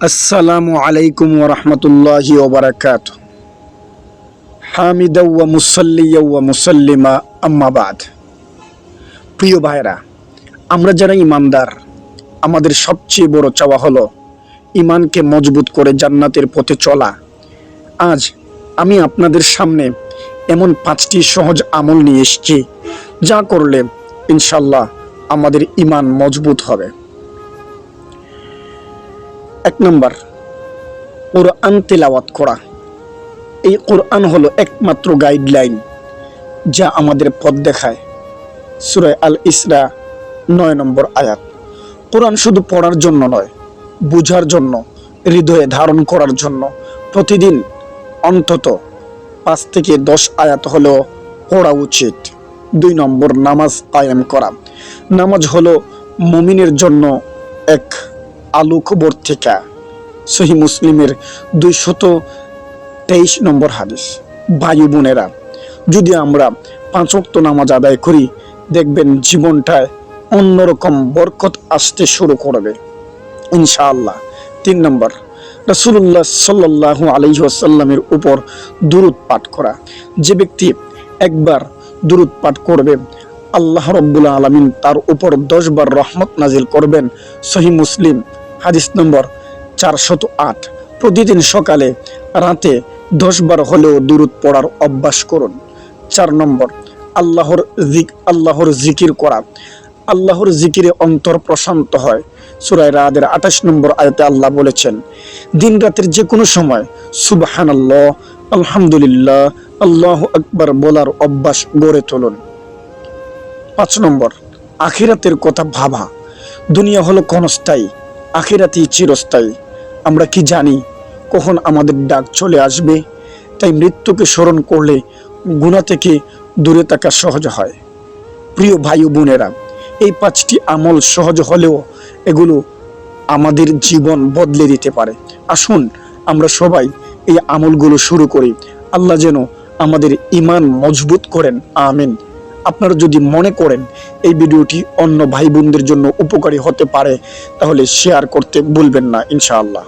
আসসালামু আলাইকুম ওয়া রাহমাতুল্লাহি ওয়া বারাকাতুহু। হামিদা ওয়া মুসাল্লিয়া ওয়া মুসাল্লিমা আম্মা বাদ। প্রিয় ভাইরা, আমরা যারা ঈমানদার, আমাদের সবচেয়ে বড় চাওয়া হলো ঈমানকে মজবুত করে জান্নাতের পথে চলা। আজ আমি আপনাদের সামনে এমন 5টি সহজ আমল নিয়ে এসেছি, যা করলে ইনশাআল্লাহ আমাদের ঈমান মজবুত হবে। 1 নম্বর, কোরআন তেলাওয়াত করা। এই কোরআন হলো একমাত্র গাইডলাইন যা আমাদের পথ দেখায়। সূরা আল ইসরা 9 নম্বর আয়াত। কোরআন শুধু পড়ার জন্য নয়, বুঝার জন্য, হৃদয়ে ধারণ করার জন্য প্রতিদিন অন্তত 5 থেকে 10 আয়াত হলেও পড়া উচিত। 2 নম্বর, নামাজ কায়েম করা। নামাজ হলো মুমিনের জন্য এক আলোকবর্তিকা। সহিহ মুসলিমের 223 নম্বর হাদিস। ভাই বোনেরা, যদি আমরা 5 ওয়াক্ত নামাজ আদায় করি, দেখবেন জীবনটায় অন্যরকম বরকত আসতে শুরু করবে ইনশাআল্লাহ। 3 নম্বর, রাসূলুল্লাহ সাল্লাল্লাহু আলাইহি ওয়াসাল্লামের উপর দুরূদ পাঠ করা। যে ব্যক্তি একবার দুরূদ পাঠ করবে, আল্লাহ রাব্বুল আলামিন তার উপর 10 বার রহমত নাজিল করবেন। সহিহ মুসলিম হাদিস নম্বর 408। প্রতিদিন সকালে রাতে 10 বার হলেও দুরূদ পড়ার অভ্যাস করুন। 4 নম্বর, আল্লাহর জিকির করা। আল্লাহর জিকিরে অন্তর প্রশান্ত হয়। সূরা রাদের 28 নম্বর আয়াতে আল্লাহ বলেছেন, দিন রাতের যে কোনো সময় সুবহানাল্লাহ, আলহামদুলিল্লাহ, আল্লাহু আকবার বলার অভ্যাস গড়ে তুলুন। 5 নম্বর, আখিরাতের কথা ভাবা। দুনিয়া হলো ক্ষণস্থায়ী, আখিরাতই চিরস্থায়ী। আমরা কি জানি কখন আমাদের ডাক চলে আসবে? তাই মৃত্যুকে স্মরণ করলে গুনাহ থেকে দূরে থাকা সহজ হয়। প্রিয় ভাই ও বোনেরা, এই 5টি আমল সহজ হলেও এগুলো আমাদের জীবন বদলে দিতে পারে। আসুন আমরা সবাই এই আমলগুলো শুরু করি। আল্লাহ যেন আমাদের ঈমান মজবুত করেন, আমিন। আপনারা যদি মনে করেন এই ভিডিওটি অন্য ভাই বোনদের জন্য উপকারী হতে পারে, তাহলে শেয়ার করতে ভুলবেন না ইনশাআল্লাহ।